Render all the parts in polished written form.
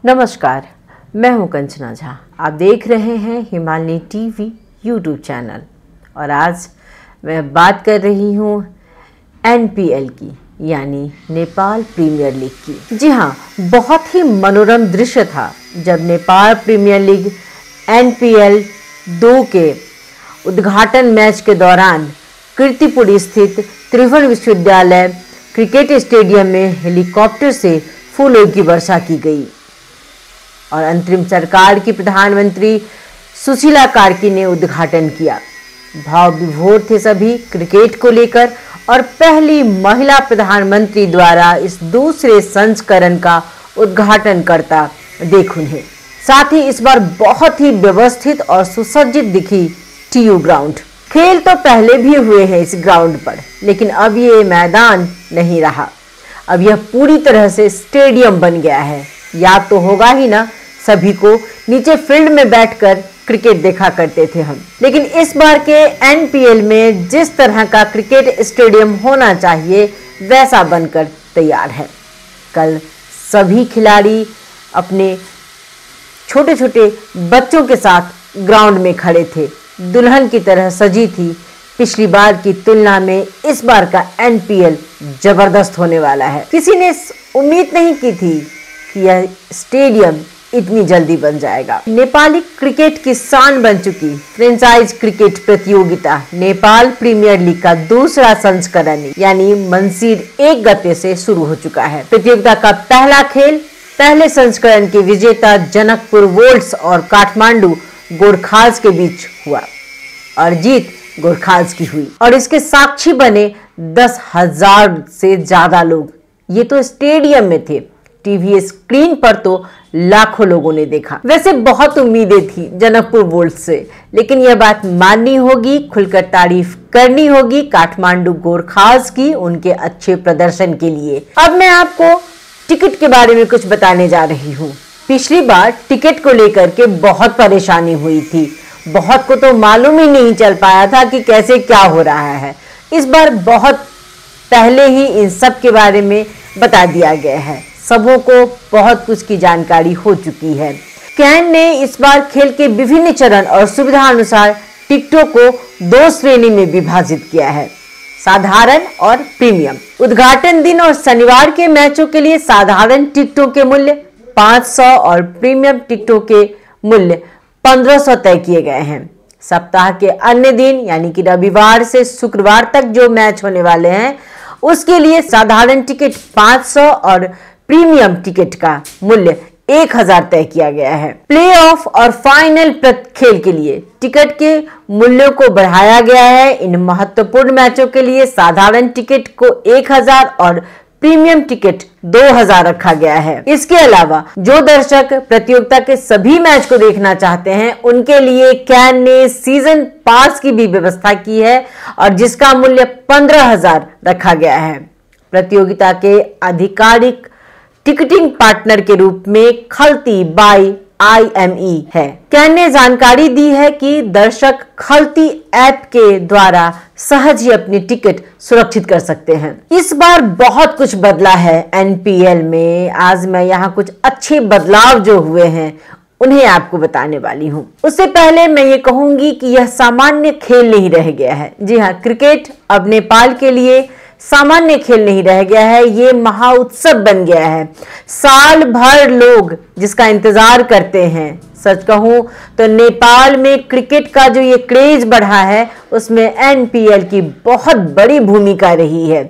नमस्कार, मैं हूं कंचना झा। आप देख रहे हैं हिमालय टीवी यूट्यूब चैनल और आज मैं बात कर रही हूं एनपीएल की, यानी नेपाल प्रीमियर लीग की। जी हां, बहुत ही मनोरम दृश्य था जब नेपाल प्रीमियर लीग एनपीएल 2 के उद्घाटन मैच के दौरान कीर्तिपुर स्थित त्रिभुवन विश्वविद्यालय क्रिकेट स्टेडियम में हेलीकॉप्टर से फूलों की वर्षा की गई और अंतरिम सरकार की प्रधानमंत्री सुशीला कार्की ने उद्घाटन किया। भाव विभोर थे सभी क्रिकेट को लेकर और पहली महिला प्रधानमंत्री द्वारा इस दूसरे संस्करण का उद्घाटन करता देख उन्हें। साथ ही इस बार बहुत ही व्यवस्थित और सुसज्जित दिखी टीयू ग्राउंड। खेल तो पहले भी हुए हैं इस ग्राउंड पर, लेकिन अब ये मैदान नहीं रहा। अब यह पूरी तरह से स्टेडियम बन गया है। याद तो होगा ही ना सभी को, नीचे फील्ड में बैठकर क्रिकेट देखा करते थे हम। लेकिन इस बार के एनपीएल में जिस तरह का क्रिकेट स्टेडियम होना चाहिए वैसा बनकर तैयार है। कल सभी खिलाड़ी अपने छोटे छोटे बच्चों के साथ ग्राउंड में खड़े थे। दुल्हन की तरह सजी थी। पिछली बार की तुलना में इस बार का एनपीएल जबरदस्त होने वाला है। किसी ने उम्मीद नहीं की थी कि यह स्टेडियम इतनी जल्दी बन जाएगा। नेपाली क्रिकेट की शान बन चुकी फ्रेंचाइज क्रिकेट प्रतियोगिता नेपाल प्रीमियर लीग का दूसरा संस्करण यानी मंसीर 1 गते से शुरू हो चुका है। प्रतियोगिता का पहला खेल पहले संस्करण के विजेता जनकपुर वोल्ट्स और काठमांडू गोरखाल्स के बीच हुआ और जीत गोरखाल्स की हुई और इसके साक्षी बने 10,000 से ज्यादा लोग। ये तो स्टेडियम में थे, टीवी स्क्रीन पर तो लाखों लोगों ने देखा। वैसे बहुत उम्मीदें थी जनकपुर वोल्ट्स से, लेकिन यह बात माननी होगी, खुलकर तारीफ करनी होगी काठमांडू गोरखाल्स की उनके अच्छे प्रदर्शन के लिए। अब मैं आपको टिकट के बारे में कुछ बताने जा रही हूँ। पिछली बार टिकट को लेकर के बहुत परेशानी हुई थी। बहुत को तो मालूम ही नहीं चल पाया था कि कैसे क्या हो रहा है। इस बार बहुत पहले ही इन सब के बारे में बता दिया गया है। सबों को बहुत कुछ की जानकारी हो चुकी है। कैन ने इस बार खेल के विभिन्न चरण और सुविधा अनुसार टिकटों को 2 श्रेणी में विभाजित किया है, साधारण और प्रीमियम। उद्घाटन दिन और शनिवार के मैचों के लिए साधारण टिकटों के मूल्य 500 और प्रीमियम टिकटों के मूल्य 1500 तय किए गए हैं। सप्ताह के अन्य दिन यानी कि रविवार से शुक्रवार तक जो मैच होने वाले हैं उसके लिए साधारण टिकट 500 और प्रीमियम टिकट का मूल्य 1000 तय किया गया है। प्लेऑफ और फाइनल खेल के लिए टिकट के मूल्यों को बढ़ाया गया है। इन महत्वपूर्ण मैचों के लिए साधारण टिकट को 1000 और प्रीमियम टिकट 2000 रखा गया है। इसके अलावा जो दर्शक प्रतियोगिता के सभी मैच को देखना चाहते हैं उनके लिए कैन ने सीजन पास की भी व्यवस्था की है और जिसका मूल्य 15,000 रखा गया है। प्रतियोगिता के आधिकारिक टिकटिंग पार्टनर के रूप में खलती बाई IME है। कैन ने जानकारी दी है कि दर्शक खलती ऐप के द्वारा सहज ही अपनी टिकट सुरक्षित कर सकते हैं। इस बार बहुत कुछ बदला है एनपीएल में। आज मैं यहाँ कुछ अच्छे बदलाव जो हुए हैं उन्हें आपको बताने वाली हूँ। उससे पहले मैं ये कहूंगी कि यह सामान्य खेल नहीं रह गया है। जी हाँ, क्रिकेट अब नेपाल के लिए सामान्य खेल नहीं रह गया है, ये महाउत्सव बन गया है। साल भर लोग जिसका इंतजार करते हैं। सच कहूं तो नेपाल में क्रिकेट का जो ये क्रेज बढ़ा है उसमें एनपीएल की बहुत बड़ी भूमिका रही है।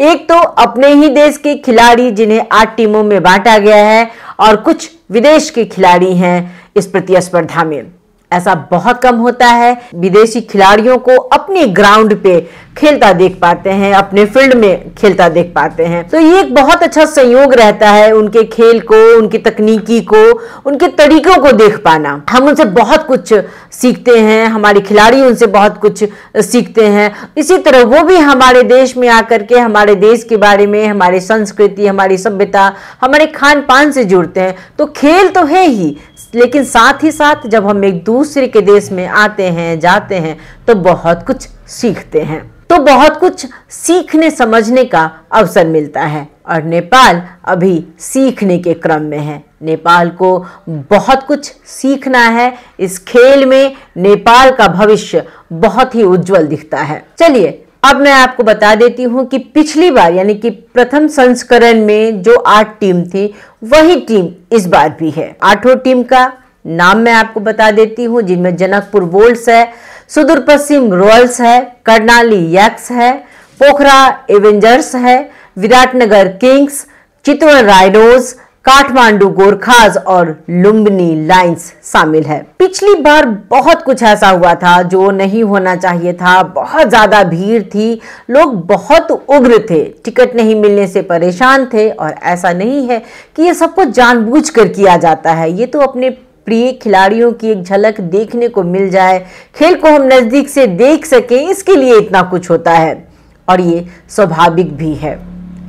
एक तो अपने ही देश के खिलाड़ी जिन्हें 8 टीमों में बांटा गया है और कुछ विदेश के खिलाड़ी हैं इस प्रतिस्पर्धा में। ऐसा बहुत कम होता है विदेशी खिलाड़ियों को अपने ग्राउंड पे खेलता देख पाते हैं, अपने फील्ड में खेलता देख पाते हैं। तो ये एक बहुत अच्छा संयोग रहता है उनके खेल को, उनकी तकनीकी को, उनके तरीकों को देख पाना। हम उनसे बहुत कुछ सीखते हैं, हमारे खिलाड़ी उनसे बहुत कुछ सीखते हैं। इसी तरह वो भी हमारे देश में आकर के हमारे देश के बारे में, हमारी संस्कृति, हमारी सभ्यता, हमारे खान पान से जुड़ते हैं। तो खेल तो है ही, लेकिन साथ ही साथ जब हम एक दूसरे के देश में आते हैं, जाते हैं तो बहुत कुछ सीखते हैं। तो बहुत कुछ सीखने समझने का अवसर मिलता है। और नेपाल अभी सीखने के क्रम में है। नेपाल को बहुत कुछ सीखना है। इस खेल में नेपाल का भविष्य बहुत ही उज्जवल दिखता है। चलिए अब मैं आपको बता देती हूं कि पिछली बार यानी कि प्रथम संस्करण में जो 8 टीम थी वही टीम इस बार भी है। 8 टीम का नाम मैं आपको बता देती हूं, जिनमें जनकपुर वोल्ट्स है, सुदूर पश्चिम रॉयल्स है, कर्णाली यक्स है, पोखरा एवेंजर्स है, विराटनगर किंग्स, चितवन राइनोज, काठमांडू गोरखास और लुम्बिनी लायंस शामिल है। पिछली बार बहुत कुछ ऐसा हुआ था जो नहीं होना चाहिए था। बहुत ज्यादा भीड़ थी, लोग बहुत उग्र थे, टिकट नहीं मिलने से परेशान थे। और ऐसा नहीं है कि ये सब कुछ जानबूझकर किया जाता है, ये तो अपने प्रिय खिलाड़ियों की एक झलक देखने को मिल जाए, खेल को हम नजदीक से देख सकें, इसके लिए इतना कुछ होता है और ये स्वाभाविक भी है।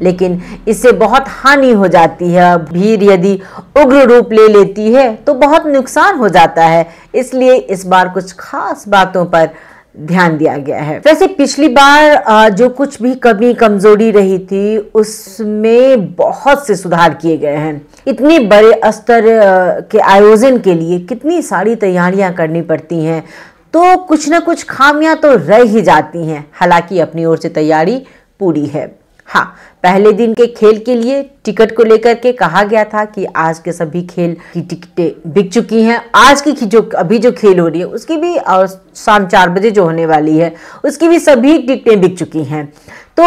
लेकिन इससे बहुत हानि हो जाती है। भीड़ यदि उग्र रूप ले लेती है तो बहुत नुकसान हो जाता है। इसलिए इस बार कुछ खास बातों पर ध्यान दिया गया है। वैसे पिछली बार जो कुछ भी कमी कमजोरी रही थी उसमें बहुत से सुधार किए गए हैं। इतने बड़े स्तर के आयोजन के लिए कितनी सारी तैयारियां करनी पड़ती हैं, तो कुछ ना कुछ खामियां तो रह ही जाती हैं। हालांकि अपनी ओर से तैयारी पूरी है। हाँ, पहले दिन के खेल के लिए टिकट को लेकर के कहा गया था कि आज के सभी खेल की टिकटें बिक चुकी हैं। आज की अभी जो खेल हो रही है उसकी भी और शाम 4 बजे जो होने वाली है उसकी भी सभी टिकटें बिक चुकी हैं। तो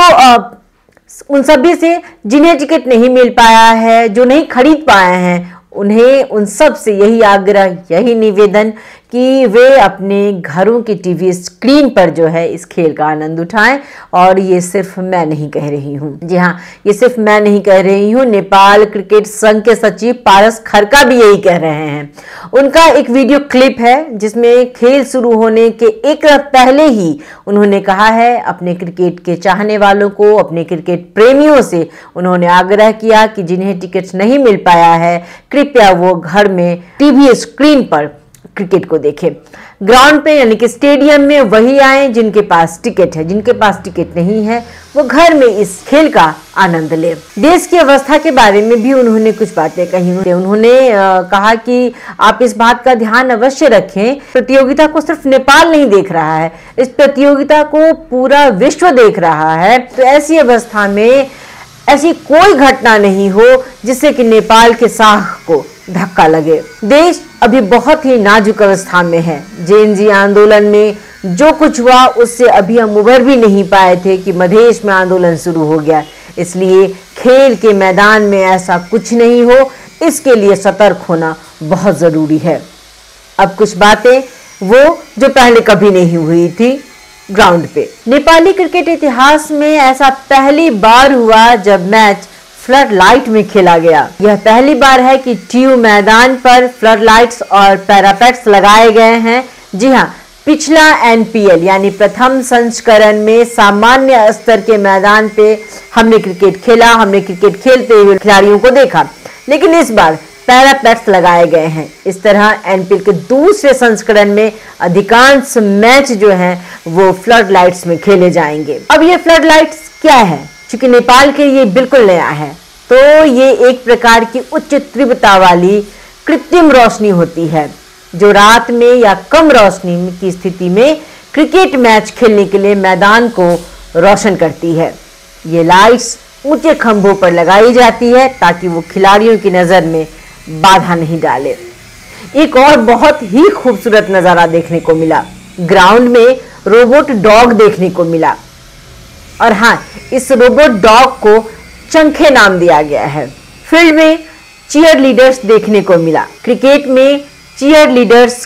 उन सभी से जिन्हें टिकट नहीं मिल पाया है, जो नहीं खरीद पाए हैं, उन्हें उन सब से यही आग्रह, यही निवेदन कि वे अपने घरों की टीवी स्क्रीन पर जो है इस खेल का आनंद उठाएं। और ये सिर्फ मैं नहीं कह रही हूँ, जी हाँ, ये सिर्फ मैं नहीं कह रही हूँ, नेपाल क्रिकेट संघ के सचिव पारस खरका भी यही कह रहे हैं। उनका एक वीडियो क्लिप है जिसमें खेल शुरू होने के एक रात पहले ही उन्होंने कहा है अपने क्रिकेट के चाहने वालों को, अपने क्रिकेट प्रेमियों से उन्होंने आग्रह किया कि जिन्हें टिकट नहीं मिल पाया है कृपया वो घर में टीवी स्क्रीन पर क्रिकेट को देखें। ग्राउंड पे यानी कि स्टेडियम में वही आए जिनके पास टिकट है, जिनके पास टिकट नहीं है वो घर में इस खेल का आनंद ले। देश की अवस्था के बारे में भी उन्होंने कुछ बातें कही। उन्होंने कहा कि आप इस बात का ध्यान अवश्य रखें, प्रतियोगिता को सिर्फ नेपाल नहीं देख रहा है, इस प्रतियोगिता को पूरा विश्व देख रहा है। तो ऐसी अवस्था में ऐसी कोई घटना नहीं हो जिससे कि नेपाल के साख को धक्का लगे। देश अभी बहुत ही नाजुक अवस्था में है। जेएनजी आंदोलन में जो कुछ हुआ उससे अभी हम उभर भी नहीं पाए थे कि मधेश में आंदोलन शुरू हो गया। इसलिए खेल के मैदान में ऐसा कुछ नहीं हो, इसके लिए सतर्क होना बहुत जरूरी है। अब कुछ बातें वो जो पहले कभी नहीं हुई थी ग्राउंड पे। नेपाली क्रिकेट इतिहास में ऐसा पहली बार हुआ जब मैच फ्लड लाइट में खेला गया। यह पहली बार है कि ट्यूब मैदान पर फ्लड लाइट्स और पैरापेट्स लगाए गए हैं। जी हाँ, पिछला एनपीएल यानी प्रथम संस्करण में सामान्य स्तर के मैदान पे हमने क्रिकेट खेला, हमने क्रिकेट खेलते हुए खिलाड़ियों को देखा, लेकिन इस बार पैरापेट्स लगाए गए हैं। इस तरह एनपीएल के दूसरे संस्करण में अधिकांश मैच जो हैं वो फ्लड लाइट्स में खेले जाएंगे। अब ये फ्लड लाइट्स क्या है? क्योंकि नेपाल के लिए बिल्कुल नया है, तो ये एक प्रकार की उच्च तीव्रता वाली कृत्रिम रोशनी होती है जो रात में या कम रोशनी की स्थिति में क्रिकेट मैच खेलने के लिए मैदान को रोशन करती है। ये लाइट्स ऊंचे खंभों पर लगाई जाती है ताकि वो खिलाड़ियों की नजर में बाधा नहीं डाले। एक और बहुत ही खूबसूरत नजारा देखने को मिला, ग्राउंड में रोबोट डॉग देखने को मिला। और हाँ, इस रोबोट डॉग को चंखे नाम दिया गया है। फील्ड में चीयर लीडर्स देखने को मिला। क्रिकेट में चीयर लीडर्स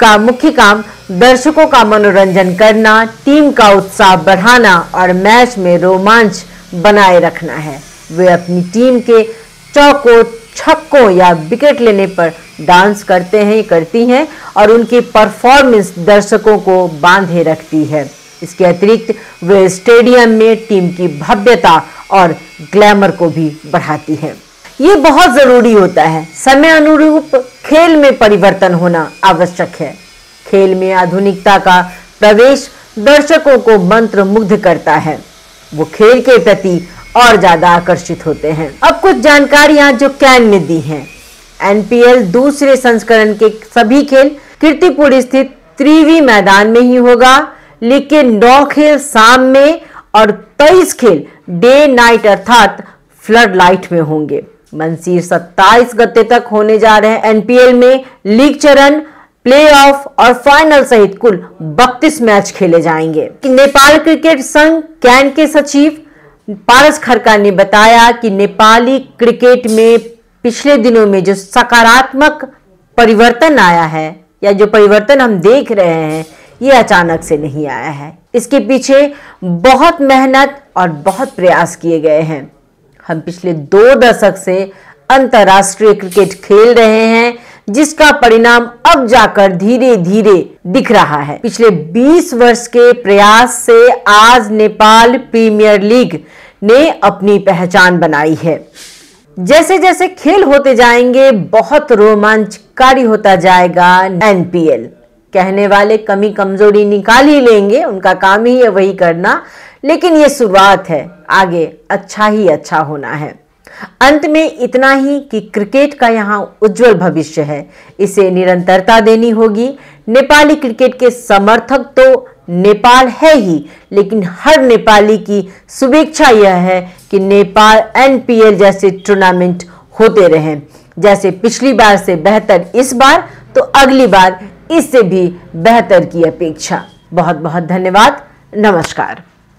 का मुख्य काम दर्शकों का मनोरंजन करना, टीम का उत्साह बढ़ाना और मैच में रोमांच बनाए रखना है। वे अपनी टीम के चौकों, छक्कों या विकेट लेने पर डांस करते हैं, करती हैं और उनकी परफॉर्मेंस दर्शकों को बांधे रखती है। इसके अतिरिक्त वे स्टेडियम में टीम की भव्यता और ग्लैमर को भी बढ़ाती है। ये बहुत जरूरी होता है। समय अनुरूप खेल में परिवर्तन होना आवश्यक है। खेल में आधुनिकता का प्रवेश दर्शकों को मंत्रमुग्ध करता है। वो खेल के प्रति और ज्यादा आकर्षित होते हैं। अब कुछ जानकारियां जो कैन ने दी हैं। एनपीएल दूसरे संस्करण के सभी खेल कीर्तिपुर स्थित त्रिवी मैदान में ही होगा, लेकिन 9 खेल शाम में और 23 खेल डे नाइट अर्थात फ्लड लाइट में होंगे। मंसीर 27 गते तक होने जा रहे हैं एनपीएल में लीग चरण, प्लेऑफ और फाइनल सहित कुल 32 मैच खेले जाएंगे। नेपाल क्रिकेट संघ कैन के सचिव पारस खरका ने बताया कि नेपाली क्रिकेट में पिछले दिनों में जो सकारात्मक परिवर्तन आया है या जो परिवर्तन हम देख रहे हैं, ये अचानक से नहीं आया है। इसके पीछे बहुत मेहनत और बहुत प्रयास किए गए हैं। हम पिछले 2 दशक से अंतर्राष्ट्रीय क्रिकेट खेल रहे हैं, जिसका परिणाम अब जाकर धीरे धीरे दिख रहा है। पिछले 20 वर्ष के प्रयास से आज नेपाल प्रीमियर लीग ने अपनी पहचान बनाई है। जैसे जैसे खेल होते जाएंगे बहुत रोमांचकारी होता जाएगा एनपीएल। कहने वाले कमी कमजोरी निकाल ही लेंगे, उनका काम ही है वही करना, लेकिन ये शुरुआत है, आगे अच्छा ही अच्छा होना है। अंत में इतना ही कि क्रिकेट का यहाँ उज्जवल भविष्य है, इसे निरंतरता देनी होगी। नेपाली क्रिकेट के समर्थक तो नेपाल है ही, लेकिन हर नेपाली की शुभेच्छा यह है कि नेपाल एनपीएल जैसे टूर्नामेंट होते रहें। जैसे पिछली बार से बेहतर इस बार, तो अगली बार इससे भी बेहतर की अपेक्षा। बहुत बहुत धन्यवाद। नमस्कार।